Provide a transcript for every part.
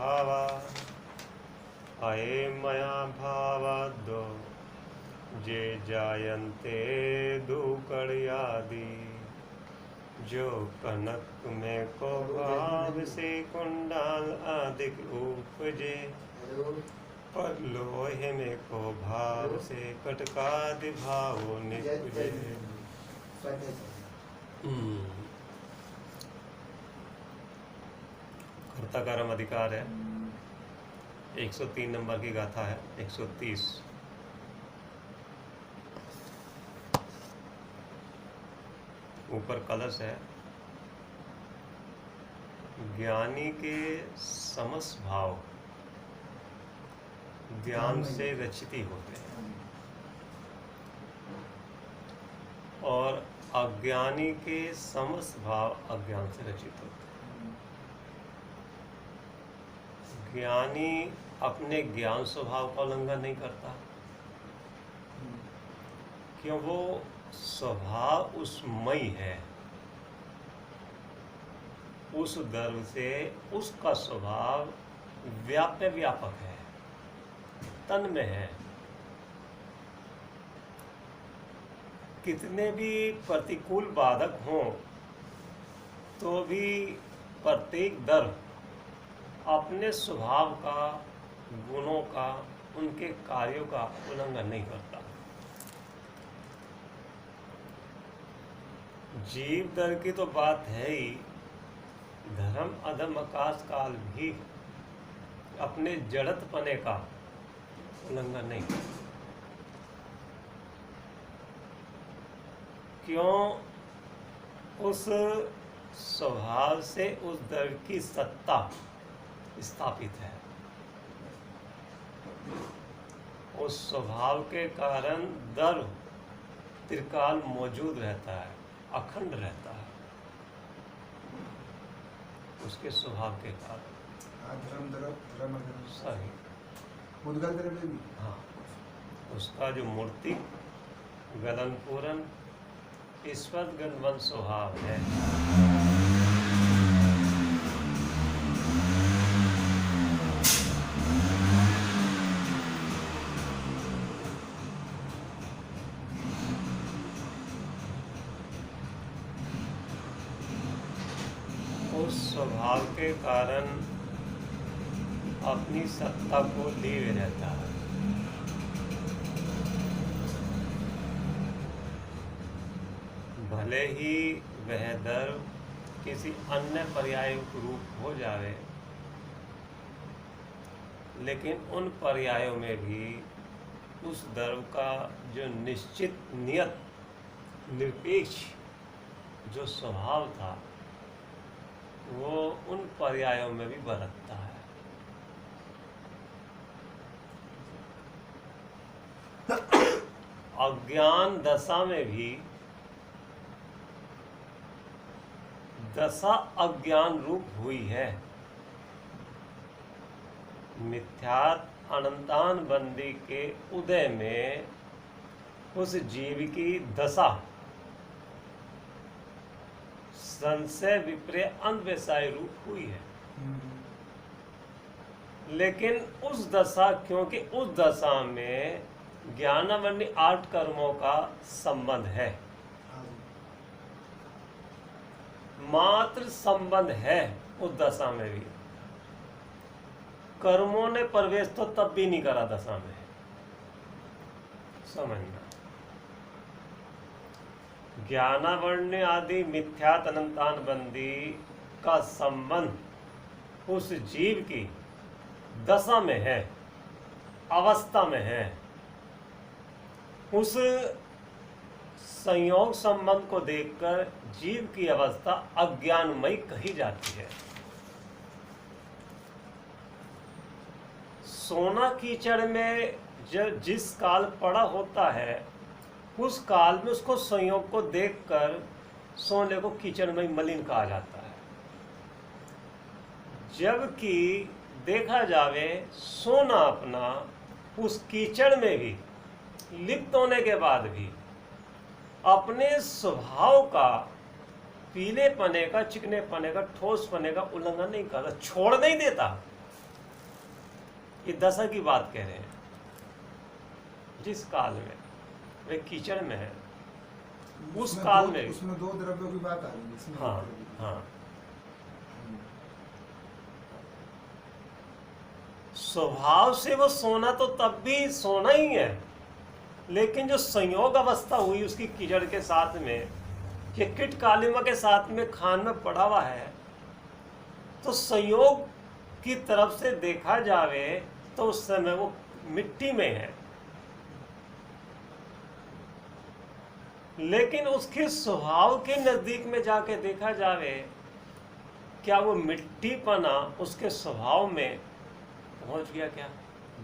भावा अये मया भावाद्दो जे जायन्ते दुकड़यादि जो कनक में को भाव से कुंडाल अधिक उपजे पर लोहे में को भाव से कटकादि भाव निपुजे। कर्ता कर्म अधिकार है। 103 नंबर की गाथा है। 130 ऊपर कलश है। ज्ञानी के समस्त भाव ध्यान से रचित होते हैं और अज्ञानी के समस्त भाव अज्ञान से रचित होते हैं। ज्ञानी अपने ज्ञान स्वभाव का उल्लंघन नहीं करता, क्यों? वो स्वभाव उसमयी है। उस गर्व से उसका स्वभाव व्यापक है, तन में है। कितने भी प्रतिकूल बाधक हों तो भी प्रत्येक दर्व अपने स्वभाव का, गुणों का, उनके कार्यों का उल्लंघन नहीं करता। जीव दर की तो बात है ही, धर्म अधम आकाश काल भी अपने जड़त पने का उल्लंघन नहीं करता। क्यों? उस स्वभाव से उस दर की सत्ता स्थापित है। उस स्वभाव के कारण दर त्रिकाल मौजूद रहता है, अखंड रहता है, उसके स्वभाव के कारण। सही। हाँ, उसका जो मूर्ति गलन पूरन ईश्वर गणवन स्वभाव है। उस स्वभाव के कारण अपनी सत्ता को लिए रहता है। भले ही वह दर्व किसी अन्य पर्याय रूप हो जावे, लेकिन उन पर्यायों में भी उस दर्व का जो निश्चित नियत निरपेक्ष जो स्वभाव था वो उन पर्यायों में भी बरतता है। अज्ञान दशा में भी दशा अज्ञान रूप हुई है। मिथ्यात अनंतान बंदी के उदय में उस जीव की दशा संशय विपर्य अन्वसाय रूप हुई है। लेकिन उस दशा, क्योंकि उस दशा में ज्ञानावन्य 8 कर्मों का संबंध है, मात्र संबंध है। उस दशा में भी कर्मों ने प्रवेश तो तब भी नहीं करा दशा में, समझना। ज्ञानावन्य आदि मिथ्यात अनंतान बंदी का संबंध उस जीव की दशा में है, अवस्था में है। उस संयोग संबंध को देखकर जीव की अवस्था अज्ञानमयी कही जाती है। सोना कीचड़ में जिस काल पड़ा होता है, उस काल में उसको संयोग को देखकर सोने को कीचड़मयी मलिन कहा जाता है। जबकि देखा जावे सोना अपना उस कीचड़ में भी लिप्त होने के बाद भी अपने स्वभाव का, पीले पने का, चिकने पने का, ठोस पने का उल्लंघन नहीं करता, छोड़ नहीं देता। ये दशा की बात कह रहे हैं। जिस काल में वे कीचड़ में है, उस काल में उसमें दो द्रव्यों की बात आ रही है इसमें। हाँ हाँ, स्वभाव से वो सोना तो तब भी सोना ही है, लेकिन जो संयोग अवस्था हुई उसकी कीचड़ के साथ में, ये कीट कालिमा के साथ में खान में पड़ा हुआ है, तो संयोग की तरफ से देखा जावे तो उस समय वो मिट्टी में है, लेकिन उसके स्वभाव के नजदीक में जाके देखा जावे, क्या वो मिट्टीपना उसके स्वभाव में पहुंच गया? क्या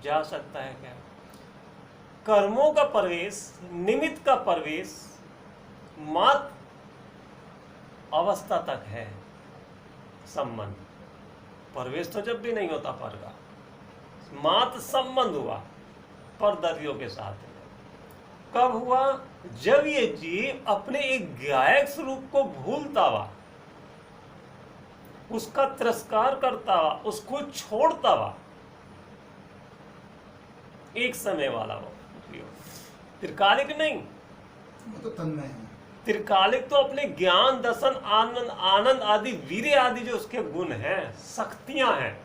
जा सकता है? क्या कर्मों का प्रवेश, निमित्त का प्रवेश मात्र अवस्था तक है। संबंध प्रवेश तो जब भी नहीं होता पर का, मात्र संबंध हुआ परदरियों के साथ में। कब हुआ? जब ये जीव अपने एक गायक स्वरूप को भूलता हुआ, उसका तिरस्कार करता हुआ, उसको छोड़ता हुआ, एक समय वाला वो त्रिकालिक नहीं, वो तो तन्मय है। त्रिकालिक तो अपने ज्ञान, दर्शन, आनंद, आनंद आदि, वीर्य आदि जो उसके गुण हैं, शक्तियां हैं,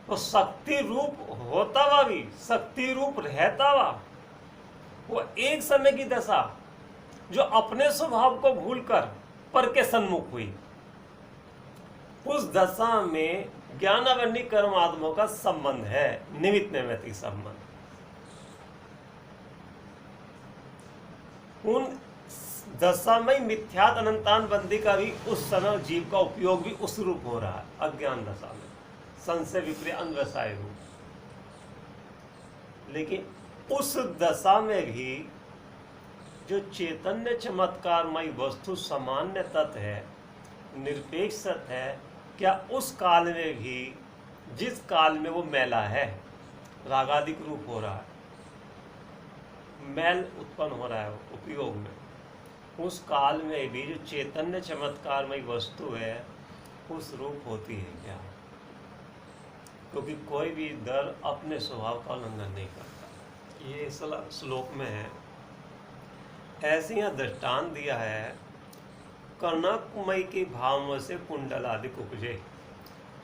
तो शक्ति रूप होता हुआ भी, शक्ति रूप रहता हुआ, वो एक समय की दशा जो अपने स्वभाव को भूलकर पर के सन्मुख हुई, उस दशा में ज्ञानावरणी कर्म आत्माओं का संबंध है, निमित्त नैमित्तिक संबंध। उन दशा में मिथ्यात अनंतान बंदी का भी उस समय जीव का उपयोग भी उस रूप हो रहा है, अज्ञान दशा में, संशय विपरीत अन्वसाय रूप। लेकिन उस दशा में भी जो चैतन्य चमत्कारमय वस्तु सामान्य तत्व है, निरपेक्ष सत्य है, क्या उस काल में भी, जिस काल में वो मैला है, रागादिक रूप हो रहा है, मैल उत्पन्न हो रहा है उपयोग में, उस काल में भी जो चैतन्य चमत्कारमय वस्तु है उस रूप होती है क्या? क्योंकि कोई भी दर अपने स्वभाव का उल्लंघन नहीं करता। ये श्लोक में है। ऐसे यहाँ दृष्टांत दिया है, कनकमय के भाव से कुंडल आदि उपजे,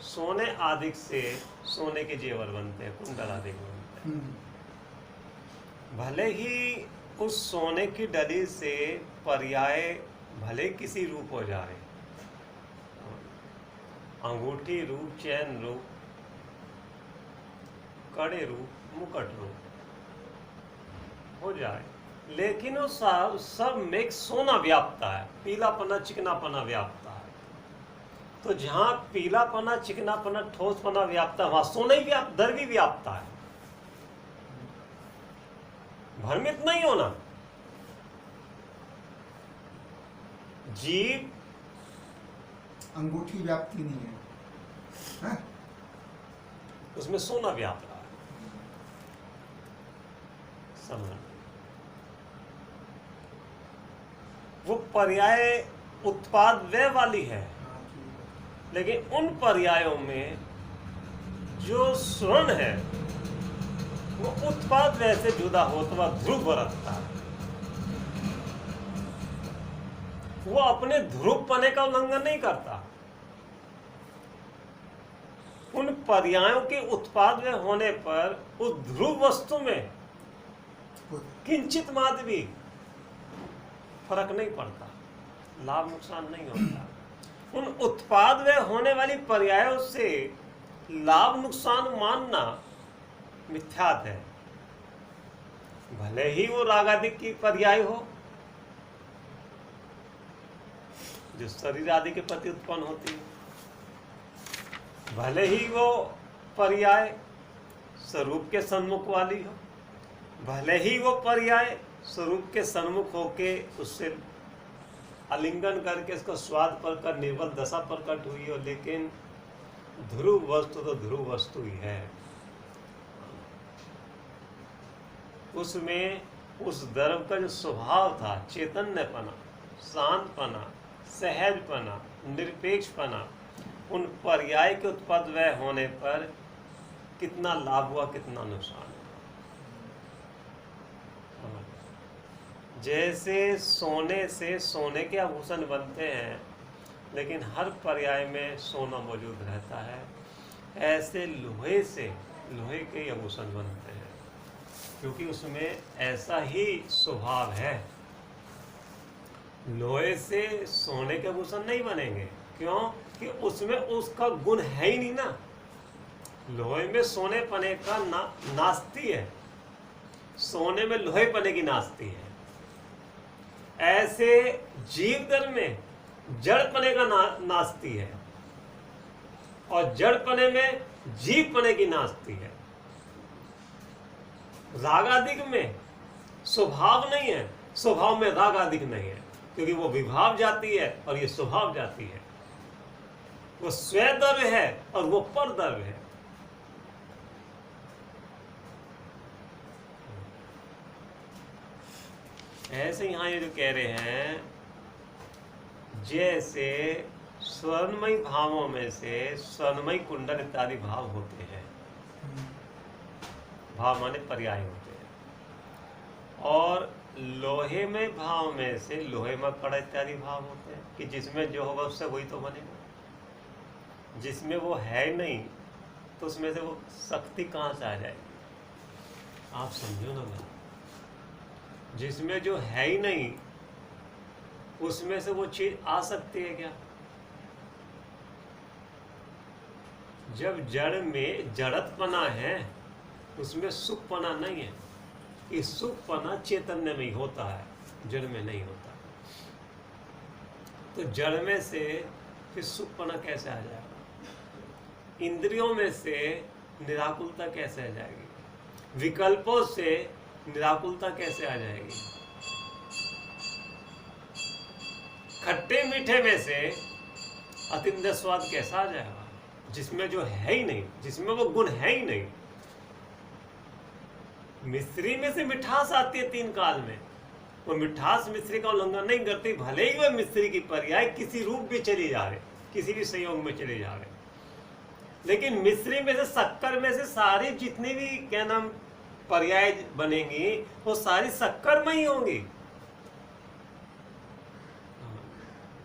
सोने आदि से सोने के जेवर बनते हैं, कुंडल आदि बनते हैं। भले ही उस सोने की डली से पर्याय भले किसी रूप हो जाए, अंगूठी रूप, चैन रूप, कड़े रूप, मुकुट रूप हो जाए, लेकिन वो सब में सोना व्याप्ता है, पीलापना, चिकनापना व्याप्ता है। तो जहाँ पीलापना, चिकनापना, ठोसपना व्याप्ता है, वहाँ सोना ही दर भी व्याप्ता है। भ्रमित नहीं होना। जीव अंगूठी व्याप्ति नहीं है, उसमें सोना व्याप रहा है। समझ, वो पर्याय उत्पाद वे वाली है, लेकिन उन पर्यायों में जो स्वर्ण है वो उत्पाद वैसे जुदा होता हुआ ध्रुव रखता है। वो अपने ध्रुवपने का उल्लंघन नहीं करता। उन पर्यायों के उत्पाद में होने पर उस ध्रुव वस्तु में किंचित मात्र भी फर्क नहीं पड़ता, लाभ नुकसान नहीं होता। उन उत्पाद में होने वाली पर्यायों से लाभ नुकसान मानना मिथ्यात है, भले ही वो रागादिक की पर्याय हो, जो शरीर आदि के प्रति उत्पन्न होती है, भले ही वो पर्याय स्वरूप के सन्मुख वाली हो, भले ही वो पर्याय स्वरूप के सन्मुख होके उससे आलिंगन करके इसका स्वाद पर कर निर्बल दशा प्रकट हुई हो, लेकिन ध्रुव वस्तु तो ध्रुव वस्तु ही है। उसमें उस द्रव्य का जो स्वभाव था, चैतन्यपना, शांतपना, सहजपना, निरपेक्षपना, उन पर्याय के उत्पन्न होने पर कितना लाभ हुआ, कितना नुकसान हुआ। जैसे सोने से सोने के आभूषण बनते हैं, लेकिन हर पर्याय में सोना मौजूद रहता है, ऐसे लोहे से लोहे के आभूषण बनते हैं, क्योंकि उसमें ऐसा ही स्वभाव है। लोहे से सोने के आभूषण नहीं बनेंगे, क्यों कि उसमें उसका गुण है ही नहीं ना। लोहे में सोने पने का नास्ती है, सोने में लोहे पने की नास्ती है। ऐसे जीव दर में जड़ पने का नास्ती है, और जड़ पने में जीव पने की नास्ती है। रागादिक में स्वभाव नहीं है, स्वभाव में रागादिक नहीं है, क्योंकि वो विभाव जाती है और ये स्वभाव जाती है। वो स्वदर्व है और वो परदर्व है। ऐसे यहाँ ये जो कह रहे हैं, जैसे स्वर्णमयी भावों में से स्वर्णमयी कुंडल इत्यादि भाव होते हैं, भाव माने पर्याय होते हैं, और लोहे में भाव में से लोहे में कड़ा इत्यादि भाव होते हैं, कि जिसमें जो होगा उससे वही तो बनेगा। जिसमें वो है नहीं तो उसमें से वो शक्ति कहाँ से आ जाएगी? आप समझो ना भाई, जिसमें जो है ही नहीं उसमें से वो चीज आ सकती है क्या? जब जड़ में जड़तपना है, उसमें सुखपना नहीं है। कि सुखपना चैतन्य में ही होता है, जड़ में नहीं होता। तो जड़ में से फिर सुखपना कैसे आ जाएगा? इंद्रियों में से निराकुलता कैसे आ जाएगी? विकल्पों से निराकुलता कैसे आ जाएगी? खट्टे मीठे में से अतिंद्रिय स्वाद कैसा आ जाएगा? जिसमें जो है ही नहीं, जिसमें वो गुण है ही नहीं। मिश्री में से मिठास आती है तीन काल में, वो मिठास मिश्री का उल्लंघन नहीं करती, भले ही वह मिश्री की पर्याय किसी रूप में चली जा रहे, किसी भी संयोग में चले जा रहे। लेकिन मिश्री में से, शक्कर में से सारी जितनी भी क्या नाम पर्याय बनेंगी, वो सारी शक्कर में ही होंगी।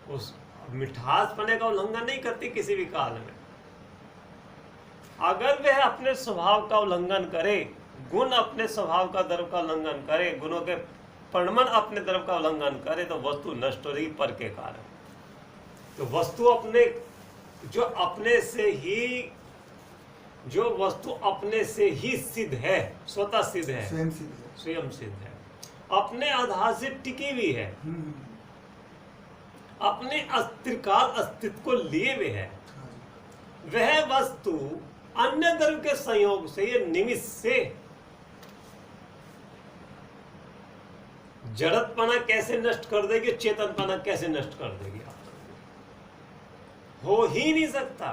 उस मिठास पने का उल्लंघन नहीं करती किसी भी काल में। अगर वह अपने स्वभाव का उल्लंघन करे, गुण अपने स्वभाव का द्रव्य का उल्लंघन करे, गुणों के परिमाण अपने द्रव्य का उल्लंघन करे, तो वस्तु नष्ट हो रही पर के कारण। तो वस्तु अपने जो अपने से ही, जो वस्तु अपने से ही सिद्ध है, स्वतः सिद्ध है, स्वयं सिद्ध है, अपने आधार से टिकी हुई है, अपने अस्तित्वकाल अस्तित्व को लिए हुए है, वह वस्तु अन्य द्रव्य के संयोग से, ये निमित्त से जड़तपना कैसे नष्ट कर देगी, चेतनपना कैसे नष्ट कर देगी? हो ही नहीं सकता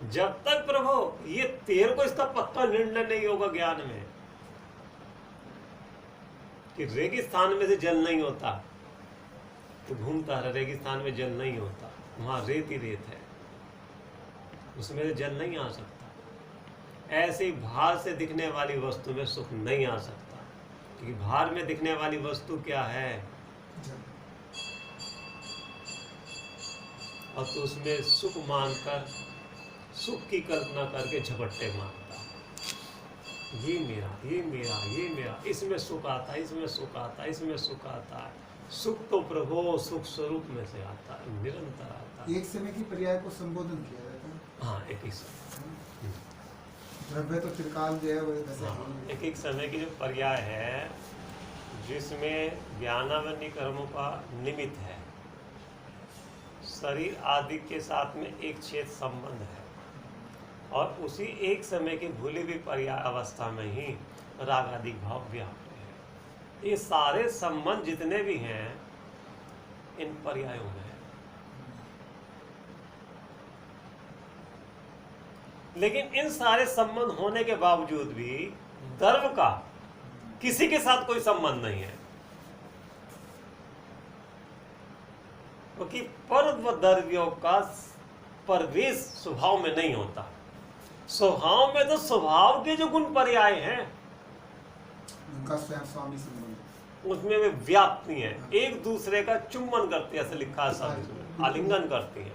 जब तक प्रभु ये तेरे को इसका पक्का निर्णय नहीं होगा ज्ञान में कि रेगिस्तान में से जल नहीं होता। तो घूमता है, रेगिस्तान में जल नहीं होता, वहां रेत ही रेत है, उसमें से जल नहीं आ सकता। ऐसे ही बाहर से दिखने वाली वस्तु में सुख नहीं आ सकता, क्योंकि बाहर में दिखने वाली वस्तु क्या है? और तो उसमें सुख मानकर, सुख की कल्पना करके झपट्टे मारता, ये मेरा, ये मेरा, ये मेरा, इसमें सुख आता है, इसमें सुख आता है, इसमें सुख आता है। सुख तो प्रभु सुख स्वरूप में से आता है, निरंतर आता है। एक समय की पर्याय को संबोधन किया जाता है। हाँ, एक ही समय, द्रव्य तो त्रिकाल जो है वो हाँ, एक एक समय की जो पर्याय है, जिसमें ज्ञानावन्य कर्मों का निमित्त है, शरीर आदि के साथ में एक छेद संबंध है, और उसी एक समय की भूली हुई पर्याय अवस्था में ही राग आदि भाव व्याप्त है। ये सारे संबंध जितने भी हैं इन पर्यायों में है। लेकिन इन सारे संबंध होने के बावजूद भी द्रव्य का किसी के साथ कोई संबंध नहीं है, क्योंकि पर द्रव्यों का प्रवेश स्वभाव में नहीं होता। स्वभाव में तो स्वभाव के जो गुण पर्याय हैं उनका स्वयं स्वामी संबंध। उसमें वे व्याप्ति हैं, एक दूसरे का चुम्बन करती है, ऐसे लिखा है शास्त्र में, आलिंगन करती है,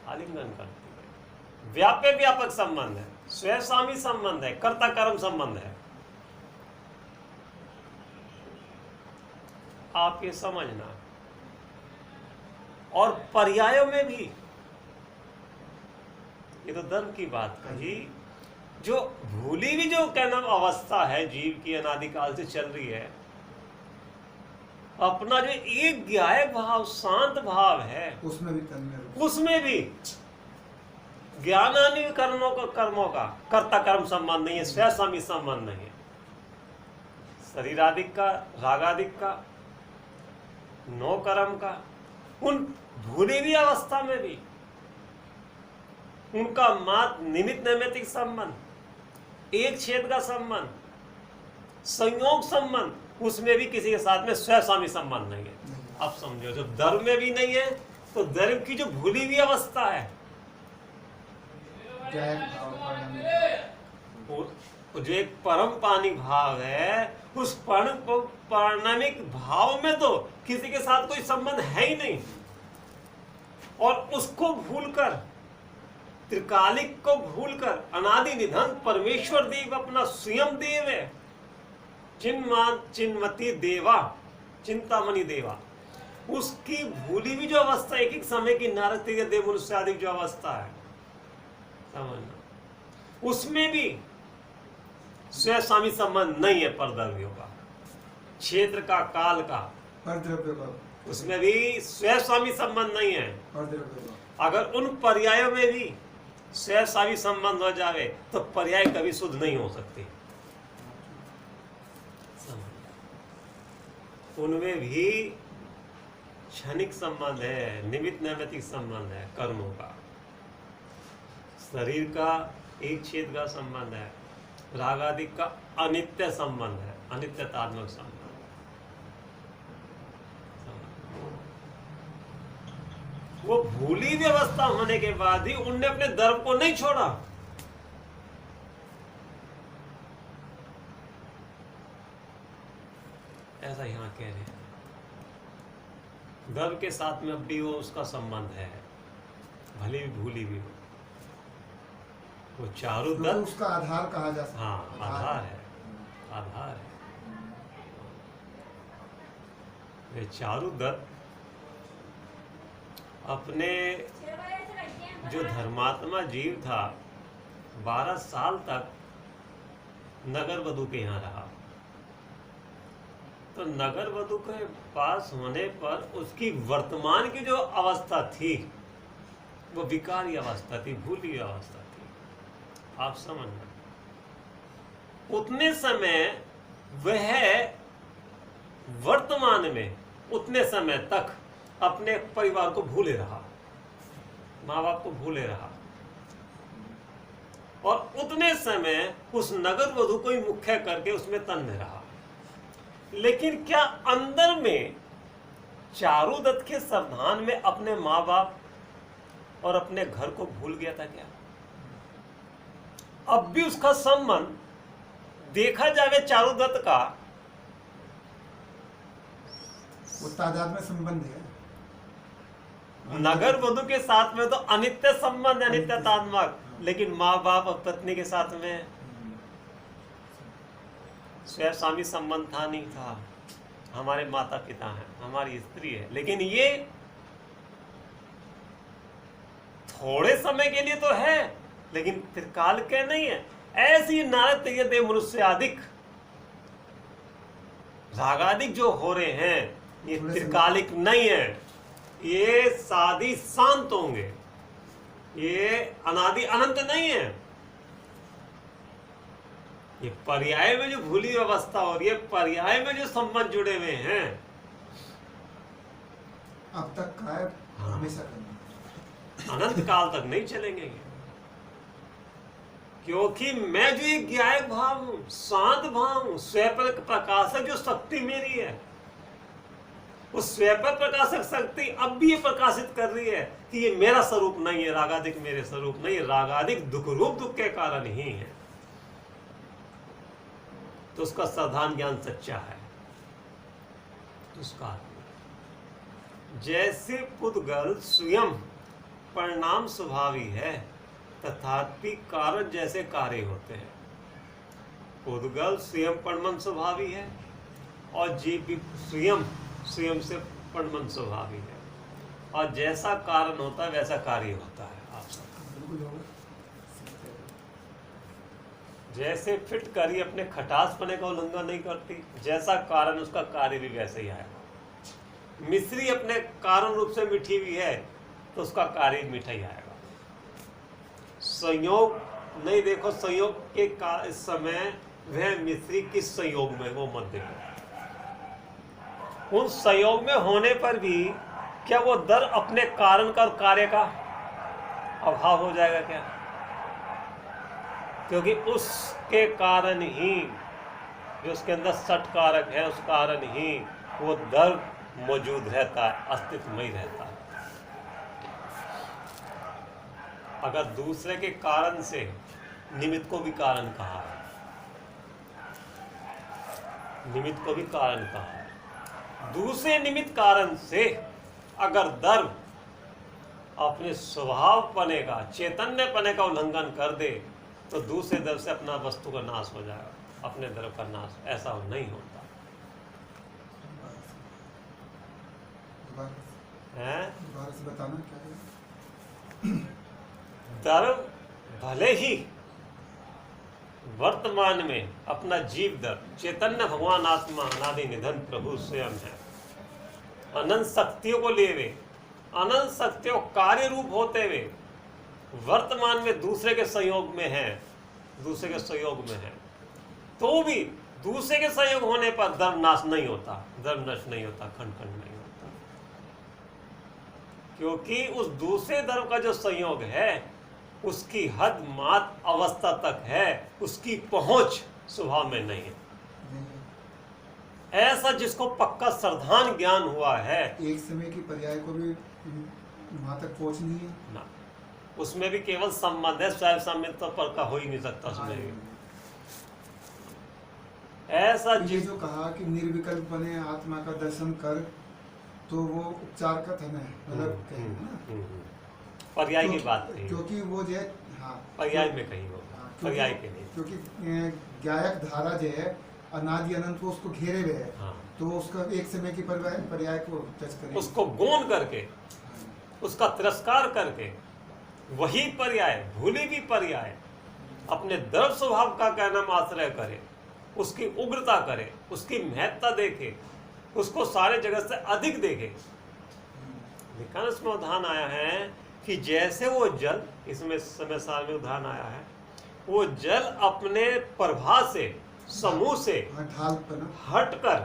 आलिंगन करती है। व्यापक व्यापक संबंध है, स्वयं संबंध है, कर्ता कर्म संबंध है। आप ये समझना। और पर्यायों में भी, ये तो धर्म की बात कही, जो भूली भी जो कहना अवस्था है जीव की अनादिकाल से चल रही है, अपना जो एक ज्ञाय भाव शांत भाव है उसमें भी तन्मय रूप। उसमें भी ज्ञानानि कर्मों का कर्ता कर्म संबंध नहीं है, स्वयं संबंध नहीं है, शरीरादिक का, रागादिक का, नो कर्म का, उन भूली हुई अवस्था में भी उनका मात्र निमित्त नैमित्तिक संबंध, एक छेद का संबंध, संयोग संबंध, उसमें भी किसी के साथ में स्वयं संबंध नहीं है। अब समझो, जब धर्म में भी नहीं है तो धर्म की जो भूली हुई अवस्था है, वो जो एक परम पानी भाव है, उस परम पारणमिक भाव में तो किसी के साथ कोई संबंध है ही नहीं। और उसको भूलकर, त्रिकालिक को भूलकर, अनादि निधन परमेश्वर देव अपना स्वयं देव है, चिन्मति देवा, चिंतामणि देवा, उसकी भूली भी जो अवस्था, एक एक समय की नारद देव मनुष्य आदि जो अवस्था है, समझना, उसमें भी स्वयं संबंध नहीं है, परद्रव्यों का, क्षेत्र का, काल का, परद्रव्य का, उसमें भी स्वयं संबंध नहीं है। परद्रव्य का। अगर उन पर्यायों में भी स्वयं संबंध हो जावे तो पर्याय कभी शुद्ध नहीं हो सकती। उनमें भी क्षणिक संबंध है, निमित्त नैमित्तिक संबंध है, कर्मों का, शरीर का एक छेद का संबंध है, राग आदि का अनित्य संबंध है, अनित्यतात्मक संबंध। वो भूली व्यवस्था होने के बाद ही उनने अपने धर्म को नहीं छोड़ा। ऐसा यहां कह रहे हैं, धर्म के साथ में अब भी वो उसका संबंध है, भले भी भूली भी हो। वो चारु तो दत्त उसका आधार कहा जा सकता हाँ, आधार है, आधार है। ये चारु दत्त अपने जो धर्मात्मा जीव था, 12 साल तक नगर वधु के यहाँ रहा। तो नगर वधु के पास होने पर उसकी वर्तमान की जो अवस्था थी वो विकारी अवस्था थी, भूली अवस्था थी। आप समझना, उतने समय वह वर्तमान में उतने समय तक अपने परिवार को भूले रहा, माँ बाप को भूले रहा, और उतने समय उस नगर वधु को ही मुख्य करके उसमें तन्मय रहा। लेकिन क्या अंदर में चारुदत्त के सावधान में अपने माँ बाप और अपने घर को भूल गया था क्या? अब भी उसका संबंध देखा जाए चारुदत्त का, वो तादाद में संबंध है। नगर वधु के साथ में तो अनित्य संबंध, अनित्यतात्मक, लेकिन माँ बाप और पत्नी के साथ में स्वयं स्वामी संबंध था, नहीं था। हमारे माता पिता हैं, हमारी स्त्री है, लेकिन ये थोड़े समय के लिए तो है, लेकिन त्रिकाल के नहीं है। ऐसी नारद देव मनुष्य आदिक रागादिक जो हो रहे हैं, ये त्रिकालिक नहीं है, ये सादी शांत होंगे, ये अनादि अनंत नहीं है। ये पर्याय में जो भूली अवस्था हो रही है, पर्याय में जो संबंध जुड़े हुए हैं, अब तक का है, हमेशा करना, अनंत काल तक नहीं चलेंगे ये। क्योंकि मैं जो एक ज्ञायक भाव हूं, शांत भाव हूं, स्वयं प्रकाशक जो शक्ति मेरी है, उस स्वयं प्रकाशक शक्ति अब भी ये प्रकाशित कर रही है कि ये मेरा स्वरूप नहीं है, रागादिक मेरे स्वरूप नहीं है, रागादिक दुख रूप दुख के कारण ही है, तो उसका साधारण ज्ञान सच्चा है। उसका जैसे पुद्गल स्वयं परिणाम स्वभावी है, तथापि कारण जैसे कार्य होते हैं। पुद्गल स्वयं परमन स्वभावी है और जीव भी स्वयं से परमन स्वभावी है, और जैसा कारण होता है वैसा कार्य होता है। आप सब बिल्कुल होगा। जैसे फिटकरी अपने खटासपने का उल्लंघन नहीं करती, जैसा कारण उसका कार्य भी वैसे ही आएगा। मिश्री अपने कारण रूप से मीठी हुई है तो उसका कार्य मीठा ही आएगा। संयोग नहीं देखो, संयोग के इस समय वह मिश्री किस संयोग में, वो मत देखो। उन संयोग में होने पर भी क्या वो दर अपने कारण का और कार्य का अभाव हो जाएगा क्या? क्योंकि उसके कारण ही, जो उसके अंदर सट कारक है, उस कारण ही वो दर मौजूद रहता है, अस्तित्व में ही रहता है। अगर दूसरे के कारण से निमित्त को भी कारण कहा है, निमित्त को भी कारण कहा है, दूसरे निमित्त कारण से अगर दर अपने स्वभाव पने का, चैतन्य पने का उल्लंघन कर दे तो दूसरे दर से अपना वस्तु का नाश हो जाएगा, अपने दर का नाश। ऐसा नहीं होता है। दोबारा से बताना क्या है? दर भले ही वर्तमान में अपना जीव दर चैतन्य भगवान आत्मा अनादि निधन प्रभु स्वयं है, अनंत शक्तियों को लिए हुए, अनंत शक्तियों कार्य रूप होते हुए वर्तमान में दूसरे के संयोग में है, दूसरे के सहयोग में है, तो भी दूसरे के सहयोग होने पर धर्म नाश नहीं होता, धर्म नष्ट नहीं होता, खंड खंड नहीं होता, क्योंकि उस दूसरे धर्म का जो संयोग है उसकी हद मात अवस्था तक है, उसकी पहुंच स्वभाव में नहीं है। ऐसा जिसको पक्का श्रद्धान ज्ञान हुआ है, एक समय की पर्याय को भी वहां तक पहुंच नहीं है ना, उसमें भी केवल संबंध है, स्वयं सामित्व पर का हो ही नहीं सकता उसमें भी। ऐसा ये जो कहा कि निर्विकल्प बने आत्मा का दर्शन कर, तो वो उपचार का था ना, मतलब कहीं ना पर्याय की बात नहीं, क्योंकि वो जो है, हाँ पर्याय में कहीं होगा, पर्याय के नहीं, क्योंकि ज्ञायक धारा जो है अनादि अनंत को उसको घेरे हुए है, हाँ, तो उसका एक समय की पर्याय को टच करें, उसको गौण करके, उसका तिरस्कार करके, वही पर्याय, भूली भी पर्याय अपने द्रव स्वभाव का कहना आश्रय करे, उसकी उग्रता करे, उसकी महत्ता देखे, उसको सारे जगत से अधिक देखे। लिखा इसमें उदाहरण आया है कि जैसे वो जल, इसमें समय साल में उदाहरण आया है, वो जल अपने प्रभा से, समूह से ढाल पर हटकर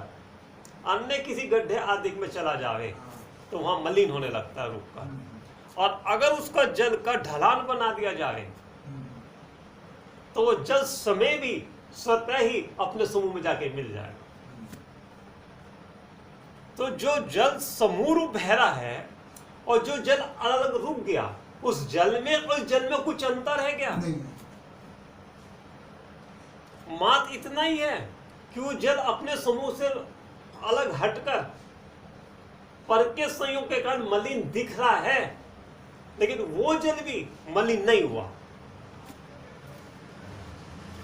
अन्य किसी गड्ढे आदि में चला जावे तो वहां मलिन होने लगता है रुक कर, और अगर उसका जल का ढलान बना दिया जाए तो वो जल समय भी स्वतः ही अपने समूह में जाके मिल जाएगा। तो जो जल समूह रूप बहरा है और जो जल अलग अलग रुक गया, उस जल में और जल में कुछ अंतर है क्या? नहीं। मात्र इतना ही है कि वो जल अपने समूह से अलग हटकर पर के संयोग के कारण मलिन दिख रहा है, लेकिन वो जल भी मलिन नहीं हुआ,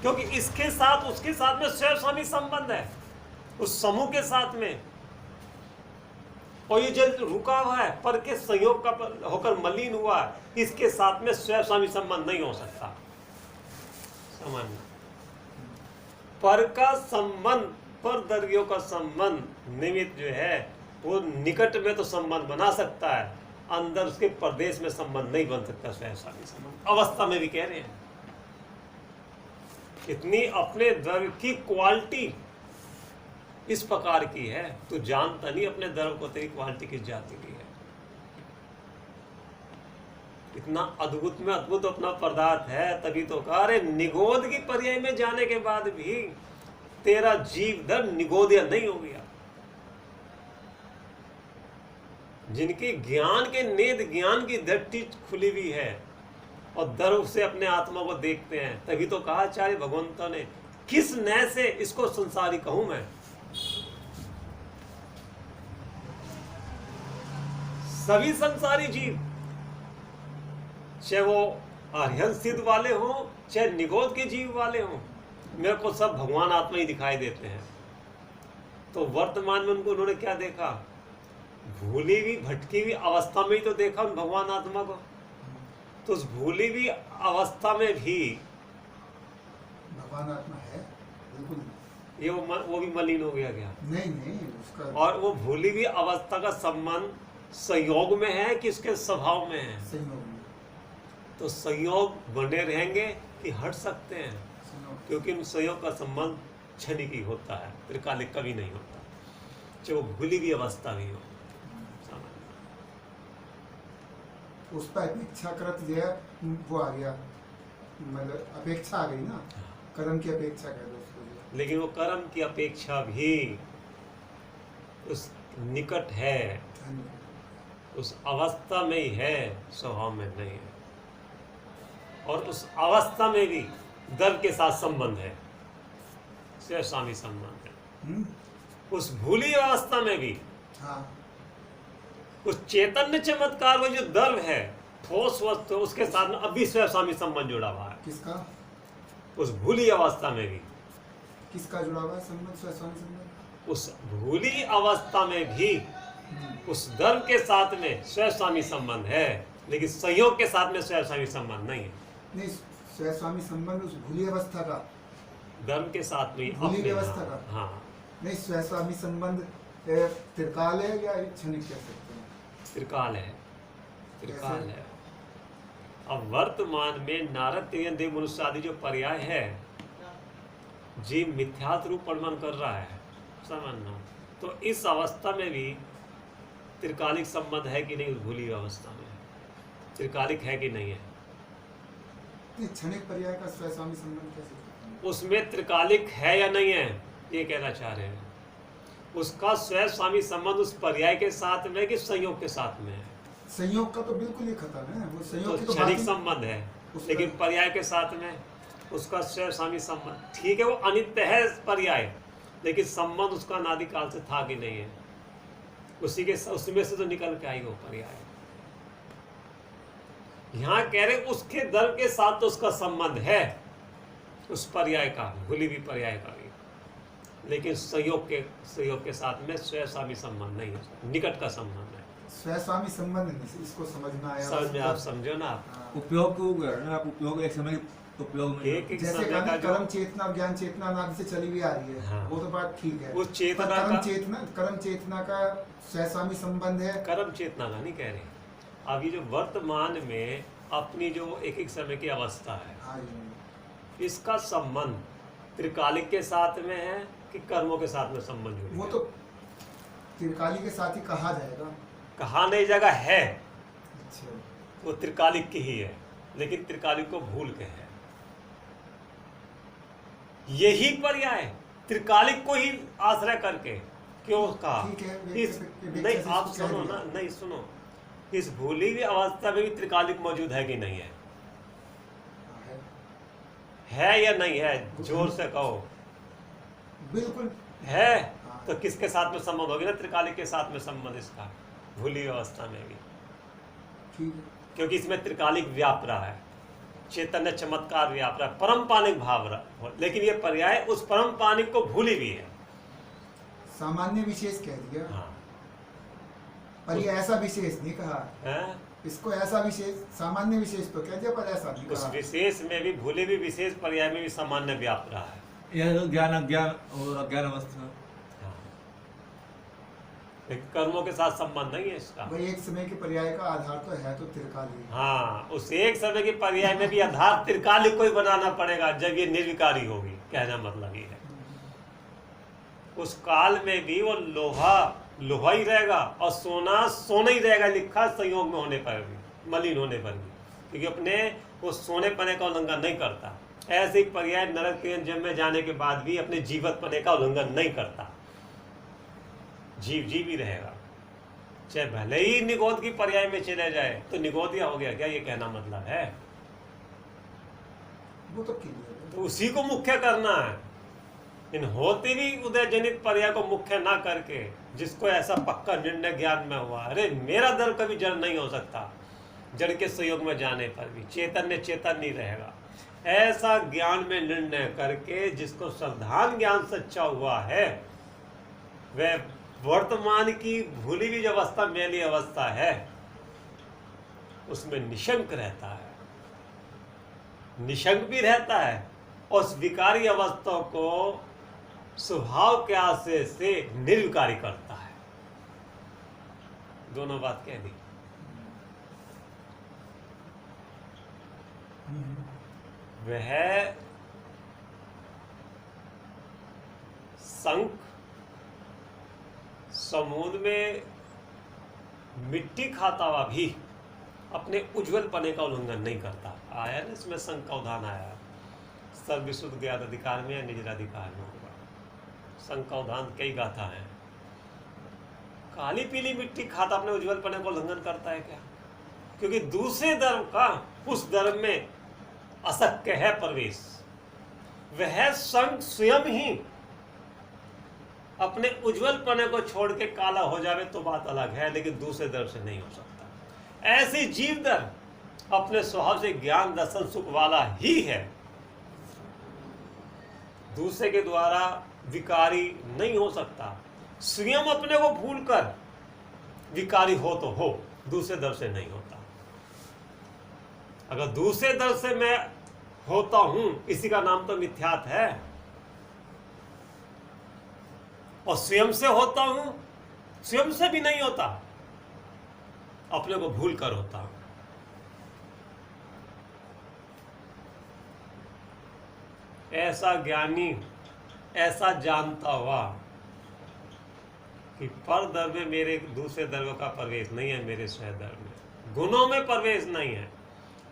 क्योंकि इसके साथ उसके साथ में स्वयं स्वामी संबंध है, उस समूह के साथ में, और ये जल रुका हुआ है पर के संयोग का होकर मलिन हुआ है, इसके साथ में स्वयं स्वामी संबंध नहीं हो सकता। समझना, पर का संबंध, पर द्रव्यों का संबंध निमित्त जो है वो निकट में तो संबंध बना सकता है, अंदर उसके प्रदेश में संबंध नहीं बन सकता। स्वयं स्वामी संबंध अवस्था में भी कह रहे हैं, इतनी अपने द्रव्य की क्वालिटी इस प्रकार की है, तो जानता नहीं अपने द्रव्य को तेरी क्वालिटी किस जाति की है। इतना अद्भुत में अद्भुत अपना पदार्थ है, तभी तो कहा रे निगोद की पर्याय में जाने के बाद भी तेरा जीव दर निगोदिया नहीं हो गया। जिनकी ज्ञान के नेत्र, ज्ञान की दृष्टि खुली हुई है और गर्व से अपने आत्मा को देखते हैं, तभी तो कहा आचार्य भगवंतों ने, किस नय से इसको संसारी कहूं मैं। सभी संसारी जीव, चाहे वो आर्यन सिद्ध वाले हों, चाहे निगोद के जीव वाले हों, मेरे को सब भगवान आत्मा ही दिखाई देते हैं। तो वर्तमान में उनको उन्होंने क्या देखा? भूली हुई भटकी हुई अवस्था में ही तो देखा उन भगवान आत्मा को। तो उस भूली हुई अवस्था में भी भगवान आत्मा है, बिल्कुल ये वो भी मलिन हो गया क्या? नहीं उसका। और वो भूली हुई अवस्था का संबंध संयोग में है कि उसके स्वभाव में है? संयोग में। तो संयोग बने रहेंगे कि हट सकते हैं? संयोग। क्योंकि उन संयोग का संबंध क्षणिक ही होता है, त्रिकालिक कभी नहीं होता, चाहे वो भूली हुई अवस्था भी हो। उस पर अपेक्षाकृत जो है वो आ गया, मतलब अपेक्षा आ गई ना, कर्म की अपेक्षा कर दो उसको जो। लेकिन वो कर्म की अपेक्षा भी उस निकट है, उस अवस्था में ही है, स्वभाव में नहीं है। और उस अवस्था में भी दर्द के साथ संबंध है, स्वामी संबंध है। उस भूली अवस्था में भी हाँ। उस चैतन्य चमत्कार में जो दर्व है, ठोस वस्तु, उसके साथ में अभी स्वामी संबंध जुड़ा हुआ है। किसका? उस भूली अवस्था में भी किसका जुड़ा हुआ है संबंध? स्वामी संबंध। उस भूली अवस्था में भी उस दर्व के साथ में स्वामी संबंध है, लेकिन संयोग के साथ में स्वामी संबंध नहीं है। नहीं, स्वामी संबंध उस भूली अवस्था का, धर्म के साथ में भूली अवस्था का। हाँ, नहीं, स्वामी संबंध त्रिकाल है या क्षणिक कह सकते हैं? त्रिकाल है, त्रिकाल है। अब वर्तमान में नारद तिर्यन देव मनुष्य आदि जो पर्याय है, जीव मिथ्यात्व रूप प्रमाण कर रहा है, समझना। तो इस अवस्था में भी त्रिकालिक संबंध है कि नहीं? उस भूली अवस्था में त्रिकालिक है कि नहीं है? क्षणिक पर्याय का स्वामी संबंध कैसे करते हैं? उसमें त्रिकालिक है या नहीं है, ये कहना चाह रहे हैं। उसका स्वामी संबंध उस पर्याय के साथ में कि संयोग के साथ में है? संयोग का तो बिल्कुल ही खत्म है, वो संयोग की तो क्षणिक बात ही- संबंध है, लेकिन पर्याय के साथ में उसका स्वामी संबंध, ठीक है, वो अनित्य है पर्याय, लेकिन संबंध उसका अनादिकाल से था कि नहीं है? उसमें से तो निकल के आई वो पर्याय। यहाँ कह रहे उसके दर के साथ तो उसका संबंध है, उस पर्याय का, भूली हुई पर्याय का भी, लेकिन संयोग के साथ में स्वामी संबंध नहीं है, निकट का संबंध है। स्वामी संबंध नहीं, इसको समझना आया। समझ में आप समझो ना आप। हाँ। उपयोग को ना, आप उपयोग एक समय उपयोग में एक जैसे समय कहते का हैं जो कर्म चेतना ज्ञान चेतना अनादि से चली हुई आ रही है, हाँ। वो तो बात ठीक है। उस चेतना पर का- कर्म चेतना का स्वामी संबंध है। कर्म चेतना का नहीं कह रहे, अभी जो वर्तमान में अपनी जो एक एक समय की अवस्था है, हाँ जी। इसका संबंध त्रिकालिक के साथ में है कि कर्मों के साथ में संबंध जुड़ वो गया? तो त्रिकाली के साथ ही कहा जाएगा। कहा नहीं जगह है, अच्छा। वो त्रिकालिक की ही है, लेकिन त्रिकालिक को भूल के है। यही पर्याय त्रिकालिक को ही आश्रय करके क्यों कहा? ठीक है, इस व्यक्ति नहीं, से आप कह सुनो दिया। ना, नहीं सुनो, इस भूली हुई अवस्था में भी त्रिकालिक मौजूद है कि नहीं है? है। है या नहीं है? जोर से कहो। बिल्कुल है हाँ। तो किसके साथ में संबंध होगी ना? त्रिकालिक के साथ में संबंध इसका, भूली हुई अवस्था में भी, ठीक है। क्योंकि इसमें त्रिकालिक व्याप रहा है, चैतन्य चमत्कार व्याप रहा है, परम पानिक भाव रहा, लेकिन ये पर्याय उस परम पानिक को भूली भी है। सामान्य विशेष कह दिया, हाँ, पर ये ऐसा विशेष नहीं कहा। है? इसको ऐसा विशेष, सामान्य विशेष तो कह दिया, पर ऐसा नहीं उस कहा। विशेष में भी, भूले भी विशेष पर्याय में भी सामान्य व्याप रहा है। यह तो ज्ञान अज्ञान और अज्ञान अवस्था। हाँ। लेकिन कर्मों के साथ संबंध नहीं है इसका। भाई एक समय के पर्याय का आधार तो है तो त्रिकाली। हाँ, उस एक समय के पर्याय में भी आधार त्रिकालिक को ही बनाना पड़ेगा जब ये निर्विकारी होगी, कहना मतलब ये है। उस काल में भी वो लोहा लोहा ही रहेगा और सोना सोना ही रहेगा, लिखा संयोग में होने पर भी, मलिन होने पर भी, क्योंकि अपने वो सोने पने का उल्लंघन नहीं करता। ऐसे ही पर्याय नरक के जन्म में जाने के बाद भी अपने जीवत पने का उल्लंघन नहीं करता, जीव जीव ही रहेगा, चाहे भले ही निगोद की पर्याय में चले जाए तो निगोदिया हो गया क्या, ये कहना मतलब है। वो तो क्लियर है। तो उसी को मुख्य करना है, इन होते भी उदय जनित पर्याय को मुख्य ना करके, जिसको ऐसा पक्का निर्णय ज्ञान में हुआ, अरे मेरा धर्म कभी जड़ नहीं हो सकता, जड़ के संयोग में जाने पर भी चैतन्य चेतन नहीं रहेगा, ऐसा ज्ञान में निर्णय करके जिसको सावधान ज्ञान सच्चा हुआ है, वह वर्तमान की भूली हुई अवस्था, मैली अवस्था है, उसमें निशंक रहता है, निशंक भी रहता है, और उस विकारी अवस्था को स्वभाव के आशय से निर्विकारी करता है। दोनों बात कह दी। वह शंख समुद्र में मिट्टी खाता हुआ भी अपने उज्जवल पने का उल्लंघन नहीं करता। आया ना इसमें शंख का उदाहरण आया, सर्वविशुद्ध ज्ञात अधिकार में या निजराधिकार में होगा। शंख का उदाहरण कई गाथा है। काली पीली मिट्टी खाता अपने उज्जवल पने को उल्लंघन करता है क्या? क्योंकि दूसरे धर्म का उस धर्म में अशक्य है प्रवेश। वह शंख स्वयं ही अपने उज्जवल पने को छोड़ के काला हो जावे तो बात अलग है, लेकिन दूसरे धर्म से नहीं हो सकता। ऐसी जीव धर्म अपने स्वभाव से ज्ञान दर्शन सुख वाला ही है, दूसरे के द्वारा विकारी नहीं हो सकता। स्वयं अपने को भूलकर विकारी हो तो हो, दूसरे दर से नहीं होता। अगर दूसरे दर से मैं होता हूं, इसी का नाम तो मिथ्यात है। और स्वयं से होता हूं, स्वयं से भी नहीं होता, अपने को भूल कर होता हूं। ऐसा ज्ञानी, ऐसा जानता हुआ कि पर धर्म में मेरे दूसरे धर्म का प्रवेश नहीं है, मेरे स्वयं धर्म में गुणों में प्रवेश नहीं है,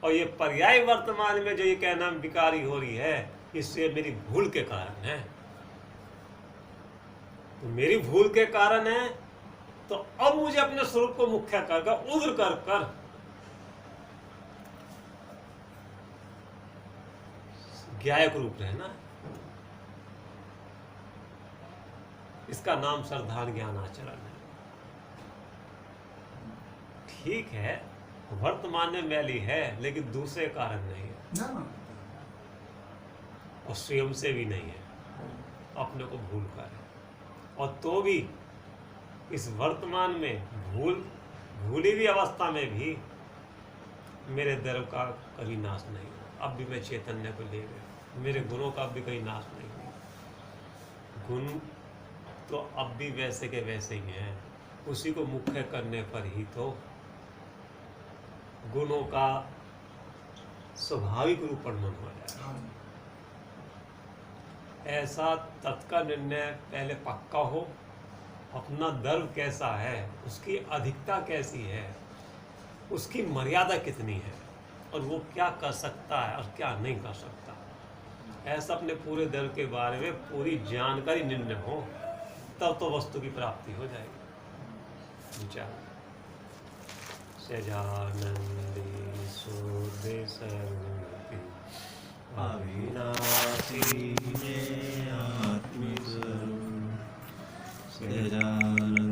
और ये पर्याय वर्तमान में जो ये कहना विकारी हो रही है, इससे मेरी भूल के कारण है। तो मेरी भूल के कारण है, तो अब मुझे अपने स्वरूप को मुख्य कर उग्र कर ज्ञायक रूप रहना। इसका नाम श्रद्धान ज्ञान आचरण है। ठीक है, वर्तमान में मैली है, लेकिन दूसरे कारण नहीं है, ना और स्वयं से भी नहीं है, अपने को भूल कर है। और तो भी इस वर्तमान में भूली हुई अवस्था में भी मेरे धर्म का कभी नाश नहीं हुआ। अब भी मैं चैतन्य को ले गया, मेरे गुणों का भी कहीं नाश नहीं हुआ। गुण तो अब भी वैसे के वैसे ही हैं, उसी को मुख्य करने पर ही तो गुणों का स्वाभाविक रूपणमन हो जाए। हाँ। ऐसा तत्का निर्णय पहले पक्का हो, अपना धर्म कैसा है, उसकी अधिकता कैसी है, उसकी मर्यादा कितनी है, और वो क्या कर सकता है और क्या नहीं कर सकता, ऐसा अपने पूरे धर्म के बारे में पूरी जानकारी निर्णय हो, तब तो वस्तु की प्राप्ति हो जाएगी। विचार सजानंदी सुदे सर्वमूर्ति अविनाशी में आत्मस्वरूप सजानंद